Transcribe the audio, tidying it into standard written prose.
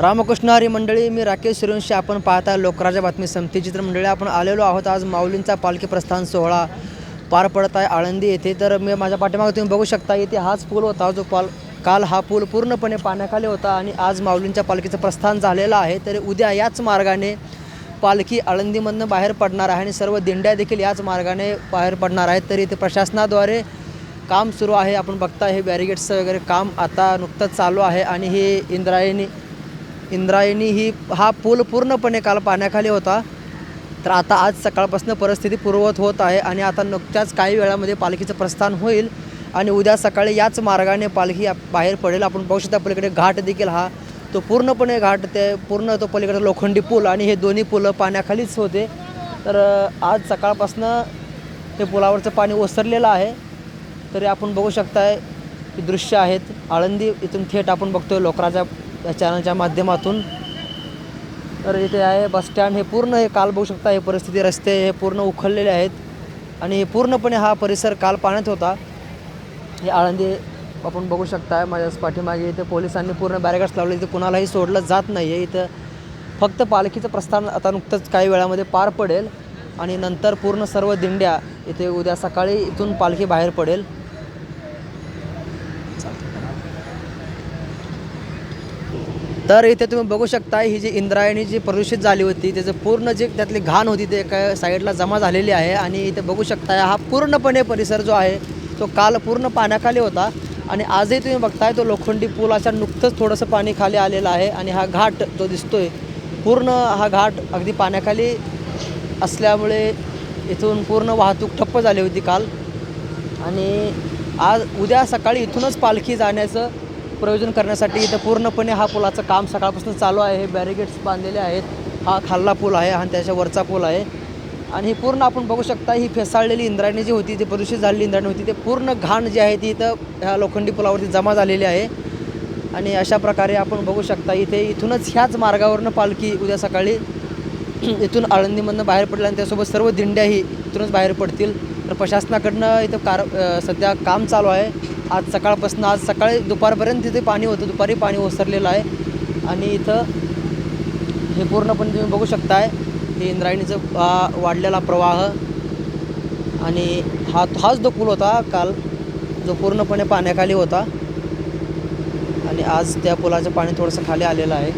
रामकृष्ण हरी मंडळी, मी राकेश सूर्यवंशी. आपण पाहता लोकराज्य बातमी समितीची. तर मंडळी, आपण आलेलो आहोत आज माऊलींचा पालखी प्रस्थान सोहळा पार पडत आहे आळंदी येथे. तर मी माझ्या पाठीमागे तुम्ही बघू शकता, इथे हाच पूल होता जो काल हा पूल पूर्णपणे पाण्याखाली होता आणि आज माऊलींच्या पालखीचं प्रस्थान झालेलं आहे. तर उद्या याच मार्गाने पालखी आळंदीमधनं बाहेर पडणार आहे आणि सर्व दिंड्या देखील याच मार्गाने बाहेर पडणार आहेत. तर इथे प्रशासनाद्वारे काम सुरू आहे. आपण बघता हे बॅरिगेट्सचं वगैरे काम आता नुकतंच चालू आहे. आणि हे इंद्रायणी हा पूल पूर्णपणे काल पाण्याखाली होता. तर आता आज सकाळपासून परिस्थिती पूर्ववत होत आहे आणि आता नुकत्याच काही वेळामध्ये पालखीचं प्रस्थान होईल आणि उद्या सकाळी याच मार्गाने पालखी बाहेर पडेल. आपण पाहू शकता पलीकडे घाट देखील हा तो पूर्णपणे घाट, ते पूर्ण तो पलीकडे लोखंडी पूल आणि हे दोन्ही पुलं पाण्याखालीच होते. तर आज सकाळपासनं हे पुलावरचं पाणी ओसरलेलं आहे. तरी आपण बघू शकताय की दृश्य आहेत आळंदी इथून थेट आपण बघतोय लोकराजा या चॅनलच्या माध्यमातून. तर इथे आहे बसस्टँड. हे पूर्ण हे काल बघू शकता, हे परिस्थिती रस्ते हे पूर्ण उखललेले आहेत आणि हे पूर्णपणे हा परिसर काल पाण्यात होता. हे आळंदी आपण बघू शकता माझ्याच पाठीमागे. इथे पोलिसांनी पूर्ण बॅरिगेड्स लावले. इथे कुणालाही सोडलं जात नाही आहे. इथं फक्त पालखीचं प्रस्थान आता नुकतंच काही वेळामध्ये पार पडेल आणि नंतर पूर्ण सर्व दिंड्या इथे उद्या सकाळी इथून पालखी बाहेर पडेल. तर इथे तुम्ही बघू शकता, ही जी इंद्रायणी जी प्रदूषित झाली होती त्याचं पूर्ण जे त्यातली घाण होती ते एका साईडला जमा झालेली आहे. आणि इथे बघू शकता हा पूर्णपणे परिसर जो आहे तो काल पूर्ण पाण्याखाली होता आणि आजही तुम्ही बघताय तो लोखंडी पुलाच्या नुकतंच थोडंसं पाणी खाली आलेलं आहे. आणि हा घाट जो दिसतोय पूर्ण हा घाट अगदी पाण्याखाली असल्यामुळे इथून पूर्ण वाहतूक ठप्प झाली होती काल. आणि आज उद्या सकाळी इथूनच पालखी जाण्याचं प्रयोजन करण्यासाठी इथं पूर्णपणे हा पुलाचं काम सकाळपासून चालू आहे. हे बॅरिगेट्स बांधलेले आहेत. हा खाल्ला पूल आहे आणि त्याच्यावरचा पूल आहे. आणि ही पूर्ण आपण बघू शकता ही फेसाळलेली इंद्रायणी जी होती, ती प्रदूषित झालेली इंद्रायणी होती, ते पूर्ण घाण जी आहे ती इथं ह्या लोखंडी पुलावरती जमा झालेली आहे. आणि अशा प्रकारे आपण बघू शकता इथूनच ह्याच मार्गावरनं पालखी उद्या सकाळी इथून आळंदीमधनं बाहेर पडलं आणि त्यासोबत सर्व दिंड्याही इथूनच बाहेर पडतील. तर प्रशासनाकडनं इथं सध्या काम चालू आहे. आज सकाळपासून आज सकाळी दुपारपर्यंत तिथे पाणी होतं, दुपारी पाणी ओसरलेलं आहे. आणि इथं हे पूर्णपणे तुम्ही बघू शकताय हे इंद्रायणीचं वाढलेला प्रवाह. आणि हाच जो पूल होता काल जो पूर्णपणे पाण्याखाली होता आणि आज त्या पुलाचं पाणी थोडंसं खाली आलेलं आहे.